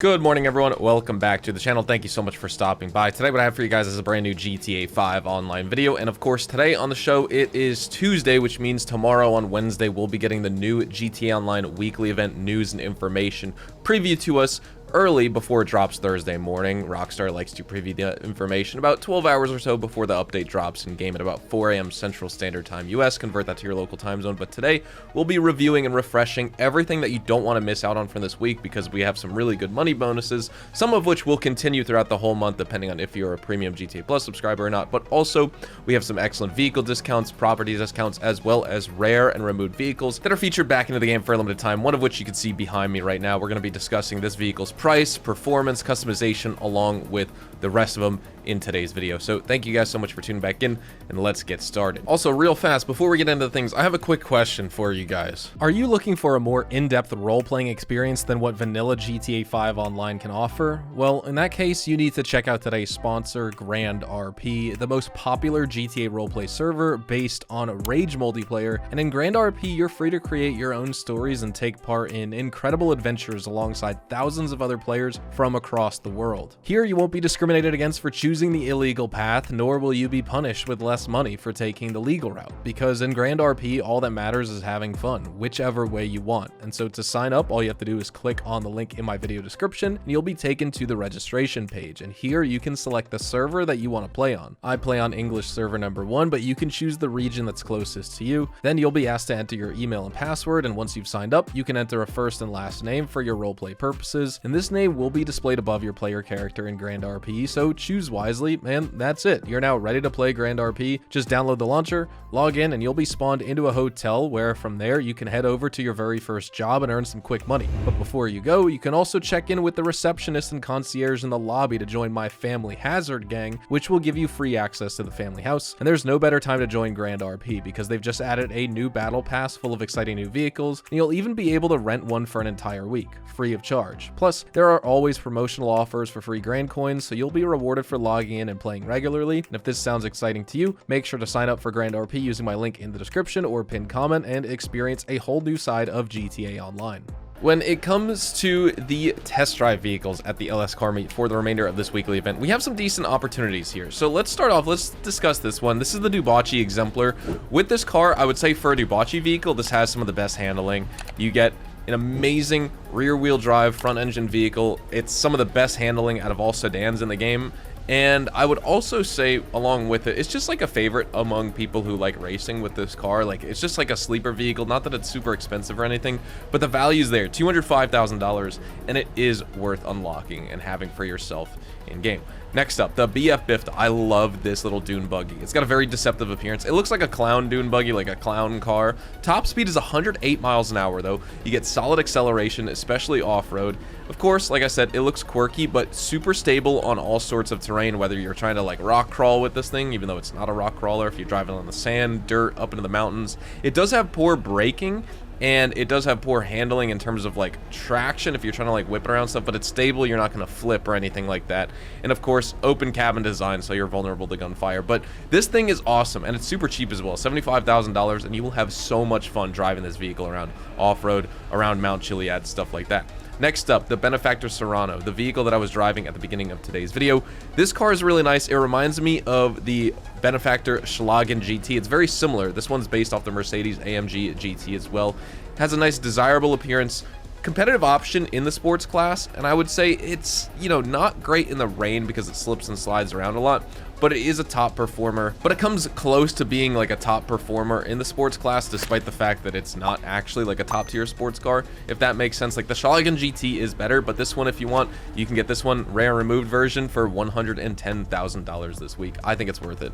Good morning, everyone. Welcome back to the channel. Thank you so much for stopping by. Today, what I have for you guys is a brand new GTA 5 online video. And of course, today on the show, it is Tuesday, which means tomorrow on Wednesday, we'll be getting the new GTA Online weekly event news and information preview to us early before it drops Thursday morning. Rockstar likes to preview the information about 12 hours or so before the update drops in game at about 4 a.m. Central Standard Time US. Convert that to your local time zone. But today, we'll be reviewing and refreshing everything that you don't want to miss out on from this week because we have some really good money bonuses, some of which will continue throughout the whole month depending on if you're a premium GTA Plus subscriber or not. But also, we have some excellent vehicle discounts, property discounts, as well as rare and removed vehicles that are featured back into the game for a limited time, one of which you can see behind me right now. We're going to be discussing this vehicle's price, performance, customization, along with the rest of them in today's video. So thank you guys so much for tuning back in, and let's get started. Also, real fast, before we get into things, I have a quick question for you guys. Are you looking for a more in-depth role-playing experience than what vanilla GTA 5 Online can offer? Well, in that case, you need to check out today's sponsor, Grand RP, the most popular GTA roleplay server based on Rage multiplayer. And in Grand RP, you're free to create your own stories and take part in incredible adventures alongside thousands of other players from across the world. Here, you won't be discriminated against for choosing the illegal path, nor will you be punished with less money for taking the legal route, because in Grand RP, all that matters is having fun, whichever way you want. And so to sign up, all you have to do is click on the link in my video description, and you'll be taken to the registration page. And here you can select the server that you want to play on. I play on English server number 1, but you can choose the region that's closest to you. Then you'll be asked to enter your email and password, and once you've signed up, you can enter a first and last name for your roleplay purposes, and this name will be displayed above your player character in Grand RP, so choose wisely, and that's it. You're now ready to play Grand RP. Just download the launcher, log in, and you'll be spawned into a hotel where from there you can head over to your very first job and earn some quick money. But before you go, you can also check in with the receptionist and concierge in the lobby to join my Family Hazard gang, which will give you free access to the family house. And there's no better time to join Grand RP because they've just added a new battle pass full of exciting new vehicles, and you'll even be able to rent one for an entire week, free of charge. Plus, there are always promotional offers for free Grand coins, so you'll be rewarded for logging in and playing regularly. And if this sounds exciting to you, make sure to sign up for Grand RP using my link in the description or pinned comment and experience a whole new side of GTA Online. When it comes to the test drive vehicles at the LS Car Meet for the remainder of this weekly event, we have some decent opportunities here. So let's start off, let's discuss this one. This is the Dubachi Exemplar. With this car, I would say for a Dubachi vehicle, this has some of the best handling. You get an amazing rear-wheel drive front engine vehicle. It's some of the best handling out of all sedans in the game. And I would also say, along with it, it's just like a favorite among people who like racing with this car. Like, it's just like a sleeper vehicle. Not that it's super expensive or anything, but the value's there, $205,000, and it is worth unlocking and having for yourself in game. Next up, the BF Bift. I love this little dune buggy. It's got a very deceptive appearance. It looks like a clown dune buggy, like a clown car. Top speed is 108 miles an hour, though. You get solid acceleration, especially off-road. Of course, like I said, it looks quirky, but super stable on all sorts of terrain, whether you're trying to like rock crawl with this thing, even though it's not a rock crawler, if you're driving on the sand, dirt, up into the mountains. It does have poor braking, and it does have poor handling in terms of like traction if you're trying to like whip it around stuff, but it's stable. You're not going to flip or anything like that. And of course, open cabin design, so you're vulnerable to gunfire. But this thing is awesome, and it's super cheap as well, $75,000, and you will have so much fun driving this vehicle around off-road, around Mount Chiliad, stuff like that. Next up, the Benefactor Serrano, the vehicle that I was driving at the beginning of today's video. This car is really nice. It reminds me of the Benefactor Schlagen GT. It's very similar. This one's based off the Mercedes AMG GT as well. It has a nice desirable appearance, competitive option in the sports class, and I would say it's, you know, not great in the rain because it slips and slides around a lot, but it is a top performer. But it comes close to being like a top performer in the sports class, despite the fact that it's not actually like a top tier sports car, if that makes sense. Like the Schlagen GT is better, but this one, if you want, you can get this one rare removed version for $110,000 this week. I think it's worth it.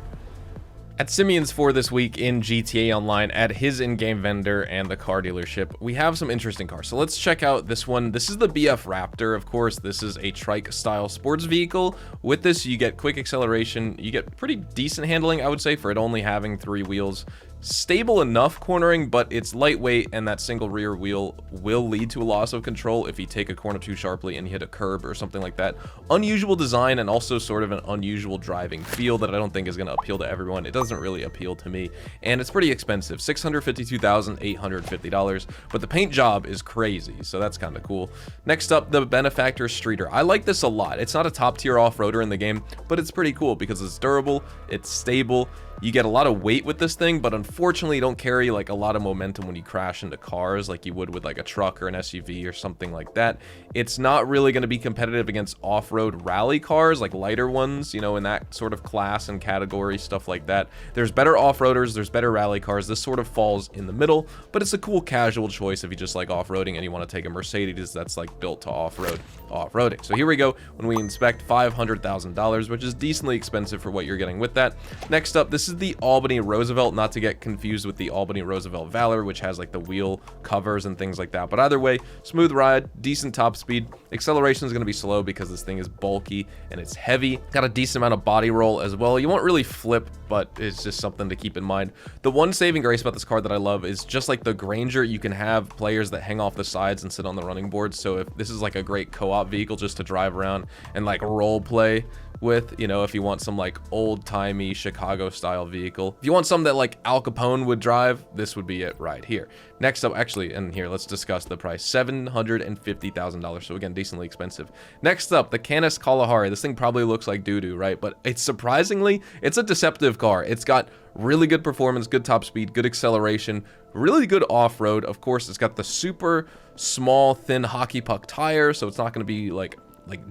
At Simeon's for this week in GTA Online, at his in-game vendor and the car dealership, we have some interesting cars. So let's check out this one. This is the BF Raptor. Of course, this is a trike style sports vehicle. With this, you get quick acceleration. You get pretty decent handling, I would say, for it only having 3 wheels. stable enough cornering, but it's lightweight, and that single rear wheel will lead to a loss of control if you take a corner too sharply and you hit a curb or something like that. Unusual design, and also sort of an unusual driving feel that I don't think is going to appeal to everyone. It doesn't really appeal to me, and it's pretty expensive, $652,850, but the paint job is crazy, so that's kind of cool. Next up, the Benefactor Streeter. I like this a lot. It's not a top tier off-roader in the game, but it's pretty cool because it's durable, it's stable. You get a lot of weight with this thing, but unfortunately you don't carry like a lot of momentum when you crash into cars like you would with like a truck or an SUV or something like that. It's not really going to be competitive against off-road rally cars, like lighter ones, you know, in that sort of class and category, stuff like that. There's better off-roaders, there's better rally cars. This sort of falls in the middle, but it's a cool casual choice if you just like off-roading and you want to take a Mercedes that's like built to off-roading. So here we go. When we inspect $500,000, which is decently expensive for what you're getting with that. Next up, this is the Albany Roosevelt, not to get confused with the Albany Roosevelt Valor, which has like the wheel covers and things like that. But either way, smooth ride, decent top speed. Acceleration is going to be slow because this thing is bulky and it's heavy. Got a decent amount of body roll as well. You won't really flip, but it's just something to keep in mind. The one saving grace about this car that I love is just like the Granger, you can have players that hang off the sides and sit on the running boards. So if this is like a great co-op vehicle just to drive around and like role play with, you know, if you want some like old-timey Chicago style vehicle, if you want something that like Al Capone would drive, this would be it right here. Next up, actually, and here let's discuss the price, $750,000. So again, decently expensive. Next up, the Canis Kalahari. This thing probably looks like doo-doo, right? But it's surprisingly, it's a deceptive car. It's got really good performance, good top speed, good acceleration, really good off-road. Of course, it's got the super small, thin hockey puck tire, so it's not going to be like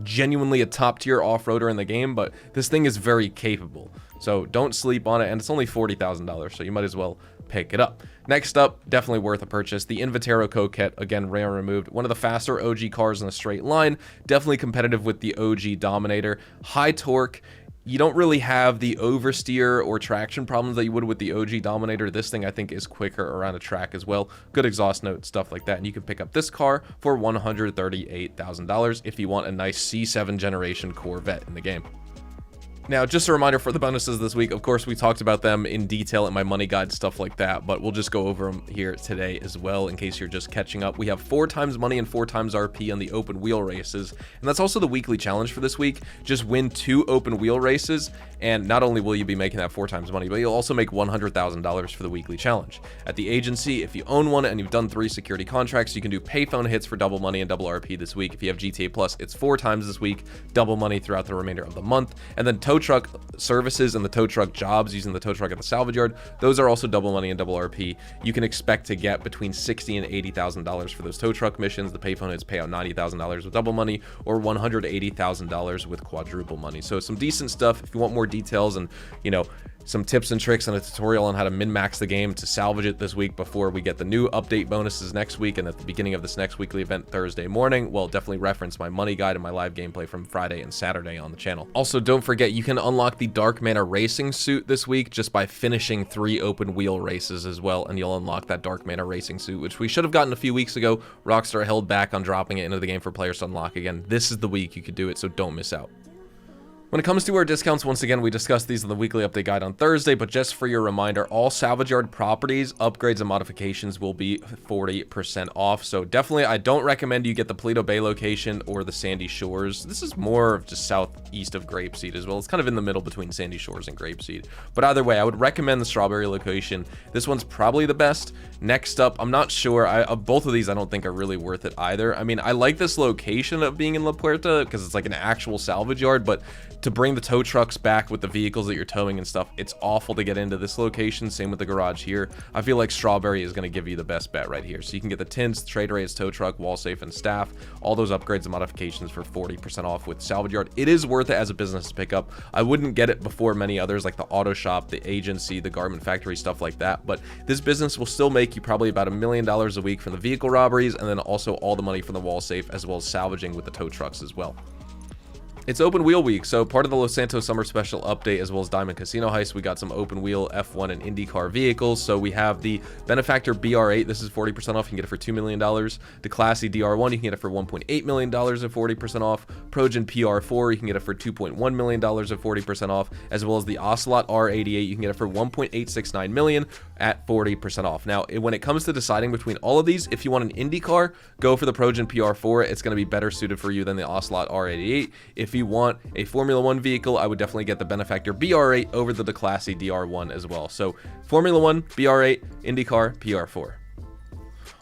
genuinely a top tier off-roader in the game, but this thing is very capable. So don't sleep on it, and it's only $40,000, so you might as well pick it up. Next up, definitely worth a purchase, the Invitero Coquette, again, rare removed. One of the faster OG cars in a straight line, definitely competitive with the OG Dominator. High torque. You don't really have the oversteer or traction problems that you would with the OG Dominator. This thing, I think, is quicker around a track as well. Good exhaust note, stuff like that. And you can pick up this car for $138,000 if you want a nice C7 generation Corvette in the game. Now, just a reminder for the bonuses this week, of course, we talked about them in detail in my money guide, stuff like that, but we'll just go over them here today as well in case you're just catching up. We have 4 times money and 4 times RP on the open wheel races, and that's also the weekly challenge for this week. Just win 2 open wheel races, and not only will you be making that 4 times money, but you'll also make $100,000 for the weekly challenge. At the agency, if you own one and you've done 3 security contracts, you can do payphone hits for double money and double RP this week. If you have GTA Plus, it's 4 times this week, double money throughout the remainder of the month, and then tow truck services and the tow truck jobs using the tow truck at the salvage yard, those are also double money and double RP. You can expect to get between $60,000 and $80,000 for those tow truck missions. The payphone hits pay out $90,000 with double money or $180,000 with quadruple money. So some decent stuff. If you want more details and, you know, some tips and tricks and a tutorial on how to min-max the game to salvage it this week before we get the new update bonuses next week and at the beginning of this next weekly event Thursday morning, well, definitely reference my money guide and my live gameplay from Friday and Saturday on the channel. Also, don't forget, you can unlock the Dark Mana Racing suit this week just by finishing 3 open wheel races as well, and you'll unlock that Dark Mana Racing suit, which we should have gotten a few weeks ago. Rockstar held back on dropping it into the game for players to unlock again. This is the week you could do it, so don't miss out. When it comes to our discounts, once again, we discussed these in the weekly update guide on Thursday, but just for your reminder, all Salvage Yard properties, upgrades, and modifications will be 40% off. So definitely, I don't recommend you get the Paleto Bay location or the Sandy Shores. This is more of just southeast of Grapeseed as well. It's kind of in the middle between Sandy Shores and Grapeseed. But either way, I would recommend the Strawberry location. This one's probably the best. Next up, I'm not sure. Both of these I don't think are really worth it either. I mean, I like this location of being in La Puerta because it's like an actual salvage yard, but to bring the tow trucks back with the vehicles that you're towing and stuff, it's awful to get into this location. Same with the garage here. I feel like Strawberry is going to give you the best bet right here. So you can get the tints, trade rates, tow truck, wall safe, and staff, all those upgrades and modifications for 40% off with Salvage Yard. It is worth it as a business to pick up. I wouldn't get it before many others like the auto shop, the agency, the garment factory, stuff like that, but this business will still make you probably about $1 million a week from the vehicle robberies, and then also all the money from the wall safe, as well as salvaging with the tow trucks as well. It's open wheel week, so part of the Los Santos Summer Special update as well as Diamond Casino Heist, we got some open wheel F1 and IndyCar vehicles. So we have the Benefactor BR8, this is 40% off, you can get it for $2 million. The Classy DR1, you can get it for $1.8 million at 40% off. Progen PR4, you can get it for $2.1 million at 40% off, as well as the Ocelot R88, you can get it for $1.869 million at 40% off. Now, when it comes to deciding between all of these, if you want an IndyCar, go for the Progen PR4, it's going to be better suited for you than the Ocelot R88. If you want a Formula 1 vehicle, I would definitely get the Benefactor BR8 over the Classy DR1 as well. So Formula 1, BR8, IndyCar, PR4.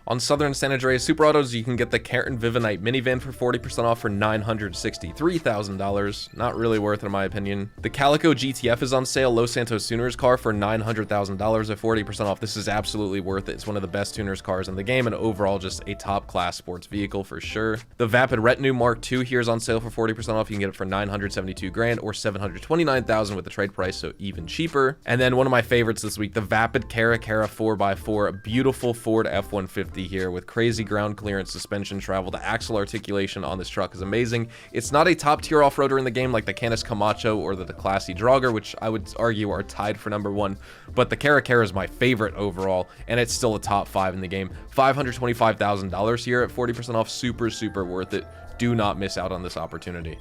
On Southern San Andreas Super Autos, you can get the Carton Vivinite minivan for 40% off for $963,000. Not really worth it in my opinion. The Calico GTF is on sale. Los Santos Tuners car for $900,000 at 40% off. This is absolutely worth it. It's one of the best tuners cars in the game and overall just a top class sports vehicle for sure. The Vapid Retinue Mark II here is on sale for 40% off. You can get it for $972,000 or $729,000 with the trade price, so even cheaper. And then one of my favorites this week, the Vapid Caracara 4x4, a beautiful Ford F-150 here with crazy ground clearance, suspension travel. The axle articulation on this truck is amazing. It's not a top tier off-roader in the game like the Canis Camacho or the Classy Draugr, which I would argue are tied for #1, but the Caracara is my favorite overall, and it's still a top 5 in the game. $525,000 here at 40% off. Super worth it. Do not miss out on this opportunity.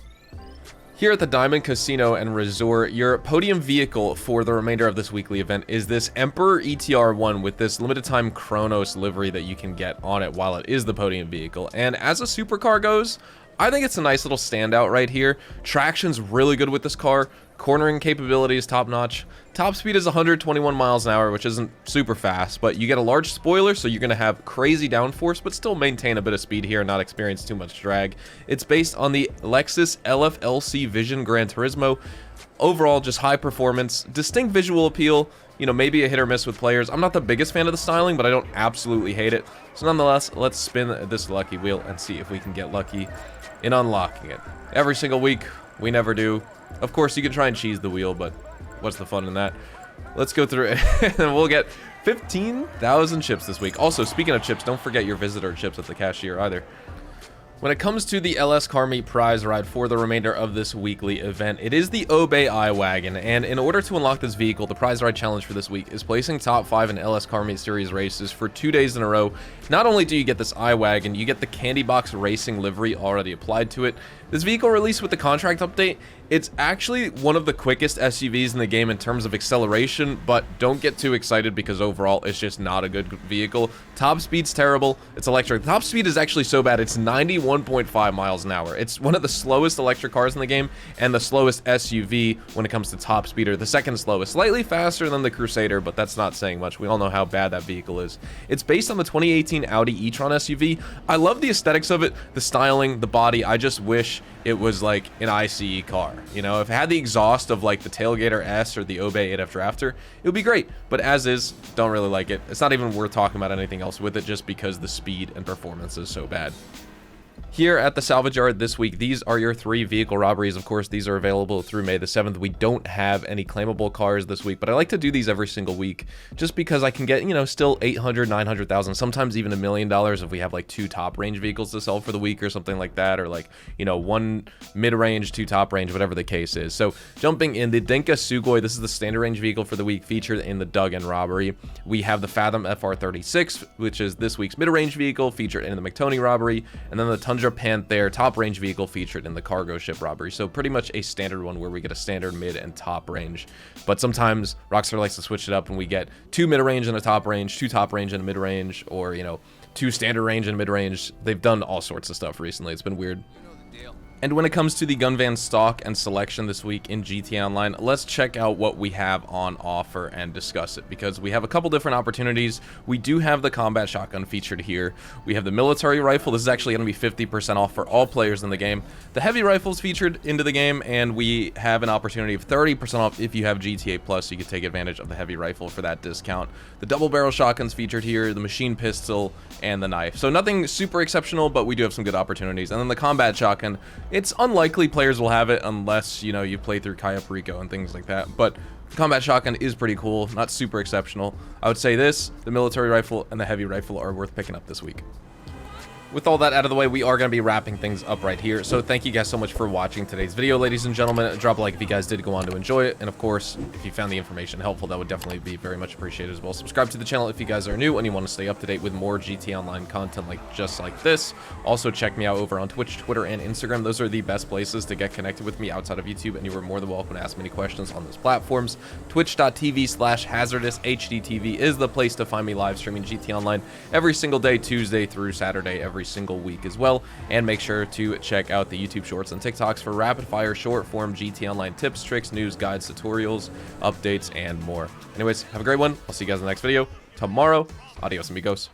Here at the Diamond Casino and Resort, your podium vehicle for the remainder of this weekly event is this Emperor ETR1 with this limited time Chronos livery that you can get on it while it is the podium vehicle. And as a supercar goes, I think it's a nice little standout right here. Traction's really good with this car. Cornering capability is top notch. Top speed is 121 miles an hour, which isn't super fast, but you get a large spoiler, so you're going to have crazy downforce, but still maintain a bit of speed here and not experience too much drag. It's based on the Lexus LFLC Vision Gran Turismo. Overall, just high performance, distinct visual appeal, you know, maybe a hit or miss with players. I'm not the biggest fan of the styling, but I don't absolutely hate it. So nonetheless, let's spin this lucky wheel and see if we can get lucky in unlocking it. Every single week, we never do. Of course, you can try and cheese the wheel, but what's the fun in that? Let's go through it, and we'll get 15,000 chips this week. Also, speaking of chips, don't forget your visitor chips at the cashier either. When it comes to the LS Car Meet prize ride for the remainder of this weekly event, it is the Obey iWagon, and in order to unlock this vehicle, the prize ride challenge for this week is placing top 5 in LS Car Meet Series races for 2 days in a row. Not only do you get this iWagon, you get the Candy Box Racing livery already applied to it. This vehicle released with the contract update, it's actually one of the quickest SUVs in the game in terms of acceleration, but don't get too excited because overall it's just not a good vehicle. Top speed's terrible. It's electric. The top speed is actually so bad, it's 91.5 miles an hour. It's one of the slowest electric cars in the game and the slowest SUV when it comes to top speed, or the second slowest. Slightly faster than the Crusader, but that's not saying much. We all know how bad that vehicle is. It's based on the 2018 Audi e-tron SUV. I love the aesthetics of it, the styling, the body. I just wish it was like an ICE car. You know, if it had the exhaust of like the Tailgater S or the Obey 8F Drafter, it would be great. But as is, don't really like it. It's not even worth talking about anything else with it just because the speed and performance is so bad. Here at the Salvage Yard this week, these are your 3 vehicle robberies. Of course, these are available through May the 7th. We don't have any claimable cars this week, but I like to do these every single week just because I can get, you know, still 800, 900,000, sometimes even $1 million if we have like 2 top range vehicles to sell for the week or something like that, or like, you know, 1 mid-range, 2 top range, whatever the case is. So jumping in, the Denka Sugoi, this is the standard range vehicle for the week featured in the Duggan robbery. We have the Fathom FR36, which is this week's mid-range vehicle featured in the McToney robbery, and then the Tundra Panther top range vehicle featured in the cargo ship robbery. So pretty much a standard one where we get a standard mid and top range, but sometimes Rockstar likes to switch it up and we get 2 mid-range and a top range, 2 top range and a mid-range, or, you know, 2 standard range and mid-range. They've done all sorts of stuff recently. It's been weird. And when it comes to the gun van stock and selection this week in GTA Online, let's check out what we have on offer and discuss it, because we have a couple different opportunities. We do have the combat shotgun featured here. We have the military rifle. This is actually going to be 50% off for all players in the game. The heavy rifles featured into the game, and we have an opportunity of 30% off if you have GTA Plus, so you can take advantage of the heavy rifle for that discount. The double barrel shotguns featured here, the machine pistol, and the knife. So nothing super exceptional, but we do have some good opportunities. And then the combat shotgun, it's unlikely players will have it unless, you know, you play through Cayo Perico and things like that, but combat shotgun is pretty cool, not super exceptional. I would say this, the military rifle and the heavy rifle are worth picking up this week. with all that out of the way, we are going to be wrapping things up right here. So thank you guys so much for watching today's video, ladies and gentlemen. Drop a like if you guys did go on to enjoy it. And of course, if you found the information helpful, that would definitely be very much appreciated as well. Subscribe to the channel if you guys are new and you want to stay up to date with more GTA Online content just like this. Also, check me out over on Twitch, Twitter, and Instagram. Those are the best places to get connected with me outside of YouTube, and you are more than welcome to ask me any questions on those platforms. Twitch.tv/HazardOusHDTV is the place to find me live streaming GTA Online every single day, Tuesday through Saturday, every single week as well. And make sure to check out the YouTube Shorts and TikToks for rapid-fire, short-form GTA Online tips, tricks, news, guides, tutorials, updates, and more. Anyways, have a great one. I'll see you guys in the next video tomorrow. Adios, amigos.